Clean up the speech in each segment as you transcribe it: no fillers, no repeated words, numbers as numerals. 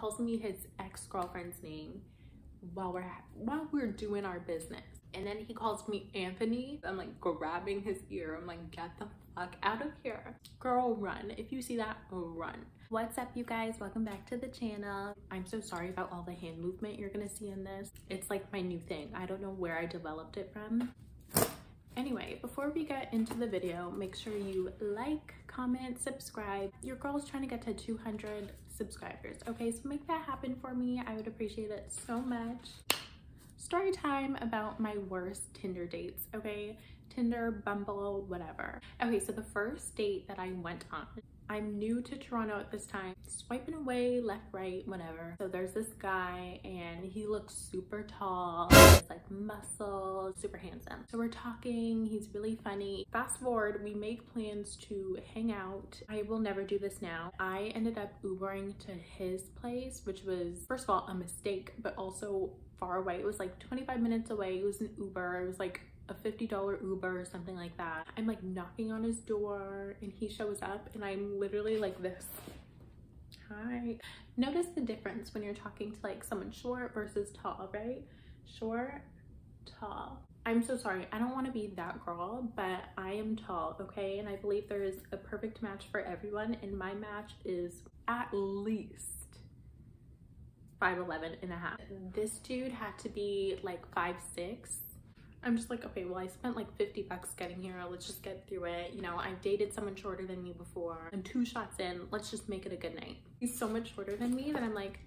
calls me his ex-girlfriend's name while we're doing our business. And then he calls me Anthony. I'm like grabbing his ear. I'm like, get the fuck out of here. Girl, run. If you see that, run. What's up, you guys? Welcome back to the channel. I'm so sorry about all the hand movement you're gonna see in this. It's like my new thing. I don't know where I developed it from. Anyway, before we get into the video, make sure you like, comment, subscribe. Your girl's trying to get to 200 subscribers. Okay, so make that happen for me. I would appreciate it so much. Story time about my worst Tinder dates, okay? Tinder, Bumble, whatever. Okay, so the first date that I went on, I'm new to Toronto at this time, swiping away, left, right, whatever. So there's this guy and he looks super tall, he has like muscles, super handsome. So we're talking, he's really funny. Fast forward, we make plans to hang out. I will never do this now. I ended up Ubering to his place, which was, first of all, a mistake, but also far away. It was like 25 minutes away. It was an Uber. It was like a $50 Uber or something like that. I'm like knocking on his door and he shows up and I'm literally like this. Hi. Notice the difference when you're talking to like someone short versus tall, right? Short, tall. I'm so sorry. I don't want to be that girl, but I am tall, okay? And I believe there is a perfect match for everyone, and my match is at least 5'11" and a half. This dude had to be like 5'6". I'm just like, okay, well, I spent like 50 bucks getting here. Let's just get through it. You know, I've dated someone shorter than me before. I'm 2 shots in. Let's just make it a good night. He's so much shorter than me that I'm like,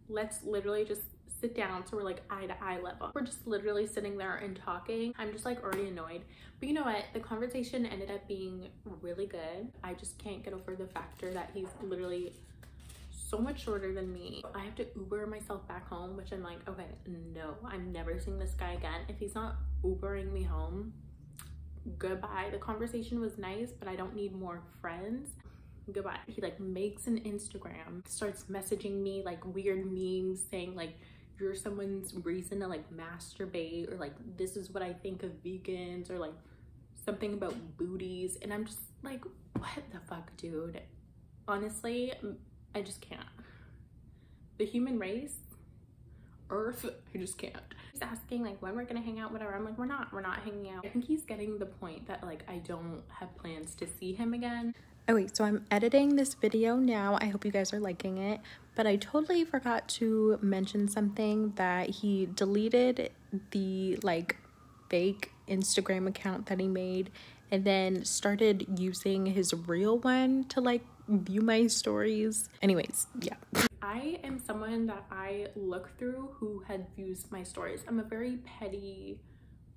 let's literally just sit down so we're like eye to eye level. We're just literally sitting there and talking. I'm just like already annoyed. But you know what? The conversation ended up being really good. I just can't get over the factor that he's literally so much shorter than me. I have to Uber myself back home, which I'm like, okay, no, I'm never seeing this guy again. If he's not Ubering me home, goodbye. The conversation was nice, but I don't need more friends. Goodbye. He like makes an Instagram, starts messaging me like weird memes saying like, you're someone's reason to like masturbate, or like, this is what I think of vegans, or like something about booties. And I'm just like, what the fuck, dude? Honestly, I just can't. The human race, Earth, I just can't. He's asking like when we're gonna hang out, whatever. I'm like, we're not hanging out. I think he's getting the point that like I don't have plans to see him again. Oh wait, so I'm editing this video now. I hope you guys are liking it, but I totally forgot to mention something, that he deleted the like fake Instagram account that he made and then started using his real one to like view my stories. Anyways, yeah. I am someone that I look through who had views my stories. I'm a very petty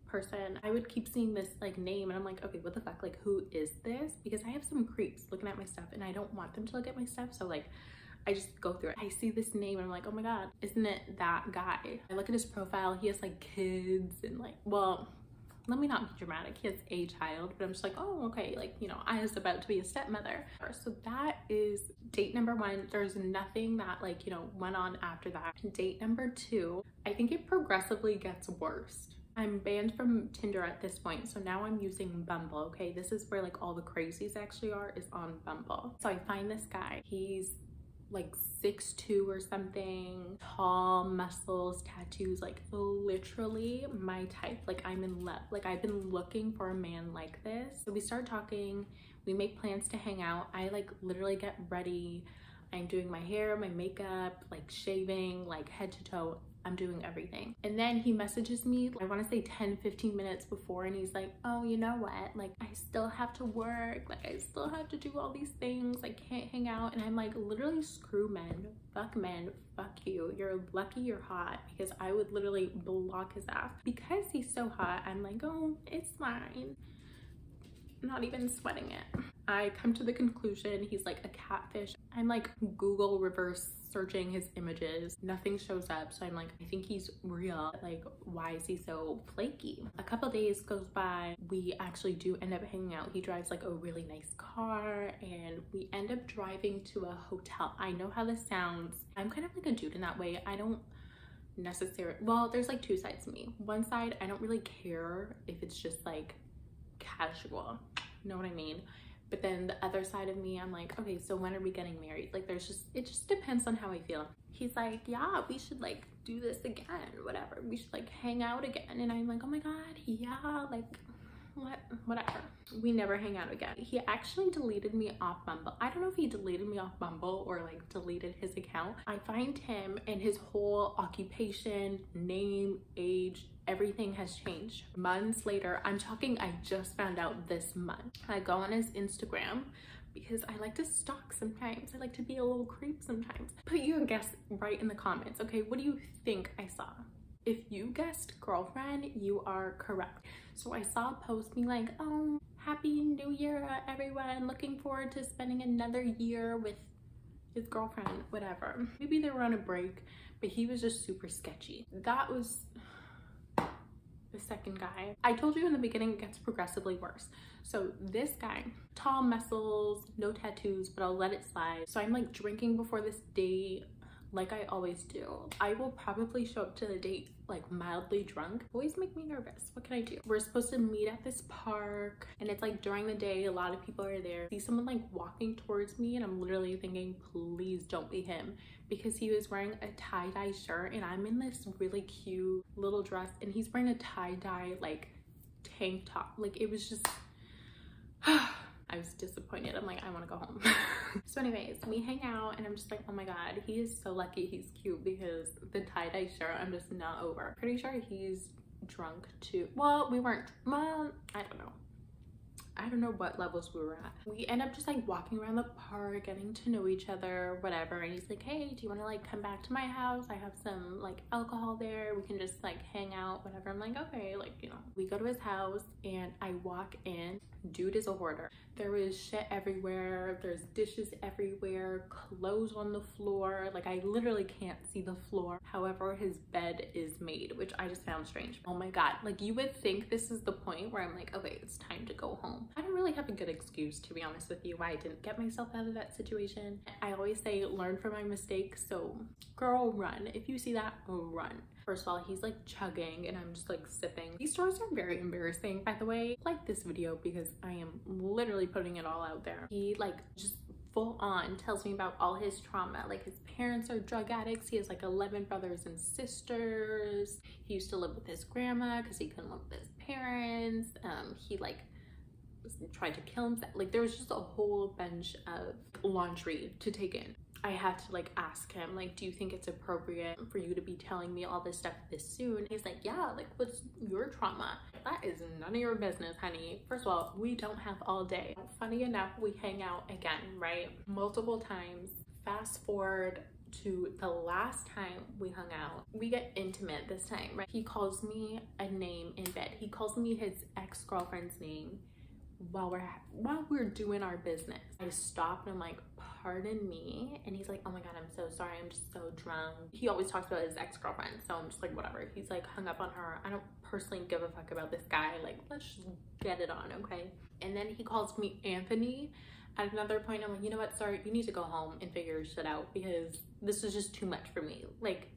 person. I would keep seeing this like name and I'm like, okay, what the fuck, like who is this? Because I have some creeps looking at my stuff and I don't want them to look at my stuff, so like I just go through it. I see this name and I'm like, oh my god, isn't it that guy? I look at his profile, he has like kids and like, well, let me not be dramatic, he has a child, but I'm just like, oh, okay, like, you know, I was about to be a stepmother. So that is date number 1. There's nothing that like, you know, went on after that. Date number 2, I think it progressively gets worse. I'm banned from Tinder at this point, so now I'm using Bumble, okay? This is where like all the crazies actually are, is on Bumble. So I find this guy, he's like 6'2" or something, tall, muscles, tattoos, like literally my type. Like I'm in love. Like I've been looking for a man like this. So we start talking, we make plans to hang out. I like literally get ready. I'm doing my hair, my makeup, like shaving, like head to toe. I'm doing everything. And then he messages me, I want to say 10-15 minutes before, and he's like, oh, you know what? Like I still have to work. Like I still have to do all these things. I can't hang out. And I'm like, literally screw men, fuck you. You're lucky you're hot, because I would literally block his ass. Because he's so hot, I'm like, oh, it's fine. Not even sweating it. I come to the conclusion he's like a catfish. I'm like Google reverse searching his images. Nothing shows up. So I'm like, I think he's real. Like, why is he so flaky? A couple days goes by. We actually do end up hanging out. He drives like a really nice car and we end up driving to a hotel. I know how this sounds. I'm kind of like a dude in that way. I don't necessarily, well, there's like 2 sides to me. One side, I don't really care if it's just like casual, you know what I mean? But then the other side of me, I'm like, okay, so when are we getting married? Like it just depends on how I feel. He's like, yeah, we should like do this again, whatever. We should like hang out again. And I'm like, oh my God, yeah, like whatever. We never hang out again. He actually deleted me off Bumble. I don't know if he deleted me off Bumble or like deleted his account. I find him and his whole occupation, name, age, everything has changed. Months later, I'm talking, I just found out this month. I go on his Instagram because I like to stalk sometimes. I like to be a little creep sometimes. Put your guess right in the comments. Okay, what do you think I saw? If you guessed girlfriend, you are correct. So I saw a post being like, oh, happy new year everyone, looking forward to spending another year with his girlfriend, whatever. Maybe they were on a break, but he was just super sketchy. That was the second guy. I told you in the beginning, it gets progressively worse. So this guy, tall muscles, no tattoos, but I'll let it slide. So I'm like drinking before this date, like I always do. I will probably show up to the date like mildly drunk. Always make me nervous. What can I do? We're supposed to meet at this park and it's like during the day, a lot of people are there. I see someone like walking towards me and I'm literally thinking, please don't be him, because he was wearing a tie-dye shirt and I'm in this really cute little dress and he's wearing a tie-dye like tank top. Like it was just I was disappointed. I'm like, I want to go home. So anyways, we hang out and I'm just like, oh my God, he is so lucky he's cute, because the tie-dye shirt I'm just not over. Pretty sure he's drunk too. Well, we weren't, well, I don't know what levels we were at. We end up just like walking around the park, getting to know each other, whatever. And he's like, hey, do you want to like come back to my house? I have some like alcohol there. We can just like hang out, whatever. I'm like, okay, like, you know. We go to his house and I walk in. Dude is a hoarder. There is shit everywhere. There's dishes everywhere, clothes on the floor. Like I literally can't see the floor. However, his bed is made, which I just found strange. Oh my God. Like you would think this is the point where I'm like, okay, it's time to go home. I don't really have a good excuse, to be honest with you, why I didn't get myself out of that situation. I always say learn from my mistakes. So girl, run. If you see that, run. First of all, he's like chugging and I'm just like sipping. These stories are very embarrassing, by the way. Like this video because I am literally putting it all out there. He like just full on tells me about all his trauma. Like his parents are drug addicts. He has like 11 brothers and sisters. He used to live with his grandma because he couldn't live with his parents. He like tried to kill himself. Like there was just a whole bunch of laundry to take in. I had to like ask him, like, do you think it's appropriate for you to be telling me all this stuff this soon? He's like, yeah, like what's your trauma? That is none of your business, honey. First of all, we don't have all day. Funny enough, we hang out again, right? Multiple times. Fast forward to the last time we hung out. We get intimate this time, right? He calls me a name in bed. He calls me his ex-girlfriend's name while we're doing our business. I stop and I'm like, pardon me. And he's like, oh my God, I'm so sorry. I'm just so drunk. He always talks about his ex-girlfriend. So I'm just like, whatever. He's like hung up on her. I don't personally give a fuck about this guy. Like, let's just get it on, okay? And then he calls me Anthony. At another point, I'm like, you know what, sorry, you need to go home and figure your shit out because this is just too much for me. Like,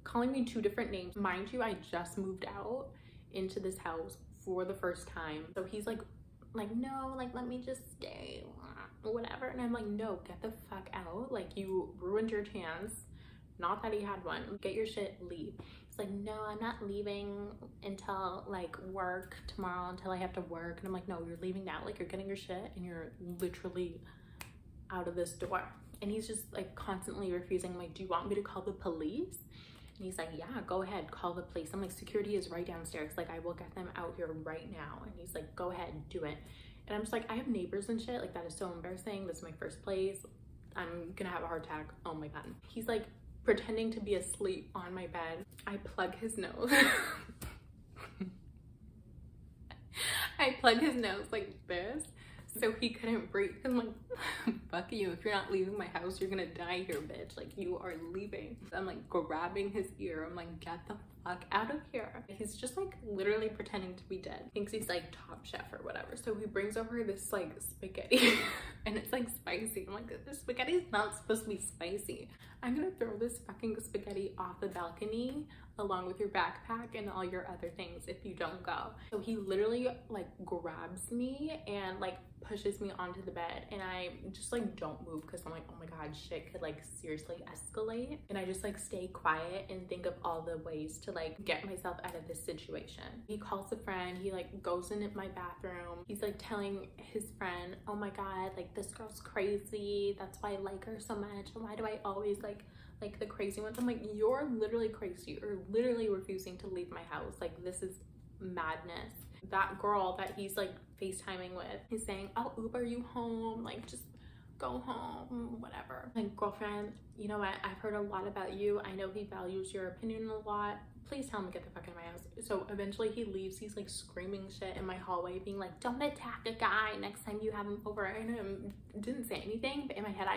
calling me 2 different names. Mind you, I just moved out into this house for the first time. So he's like, no, like, let me just stay, whatever. And I'm like, no, get the fuck out. Like, you ruined your chance. Not that he had one. Get your shit, leave. He's like, no, I'm not leaving until like work tomorrow, until I have to work. And I'm like, no, you're leaving now. Like, you're getting your shit and you're literally out of this door. And he's just like constantly refusing. I'm like, do you want me to call the police? And he's like, yeah, go ahead, call the police. I'm like, security is right downstairs. Like, I will get them out here right now. And he's like, go ahead, do it. And I'm just like, I have neighbors and shit. Like, that is so embarrassing. This is my first place. I'm gonna have a heart attack. Oh my God. He's like pretending to be asleep on my bed. I plug his nose. I plug his nose like this so he couldn't breathe. I'm like, fuck you. If you're not leaving my house, you're gonna die here, bitch. Like, you are leaving. I'm like grabbing his ear. I'm like, get the fuck out of here. He's just like literally pretending to be dead. Thinks he's like Top Chef or whatever. So he brings over this like spaghetti and it's like spicy. I'm like, this spaghetti is not supposed to be spicy. I'm gonna throw this fucking spaghetti off the balcony along with your backpack and all your other things if you don't go. So he literally like grabs me and like pushes me onto the bed, and I just like don't move because I'm like, oh my god, shit could like seriously escalate. And I just like stay quiet and think of all the ways to like get myself out of this situation. He calls a friend, he like goes in my bathroom, he's like telling his friend, oh my god, like this girl's crazy, that's why I like her so much, and why do I always like the crazy ones? I'm like, you're literally crazy. You're literally refusing to leave my house. Like, this is madness. That girl that he's like FaceTiming with is saying, I'll Uber you home, like just go home, whatever. Like, girlfriend, you know what, I've heard a lot about you. I know he values your opinion a lot. Please tell him to get the fuck out of my house. So eventually he leaves. He's like screaming shit in my hallway, being like, don't attack a guy next time you have him over. And I didn't say anything, but in my head,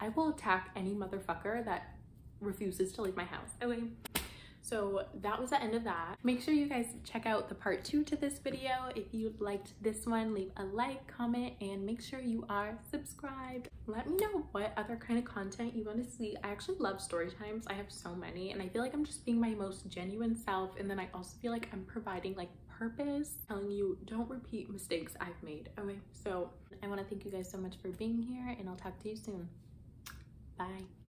I will attack any motherfucker that refuses to leave my house. Okay. So that was the end of that. Make sure you guys check out the part 2 to this video. If you liked this one, leave a like, comment, and make sure you are subscribed. Let me know what other kind of content you want to see. I actually love story times. I have so many, and I feel like I'm just being my most genuine self. And then I also feel like I'm providing like purpose, telling you don't repeat mistakes I've made. Okay, so I want to thank you guys so much for being here, and I'll talk to you soon. Bye.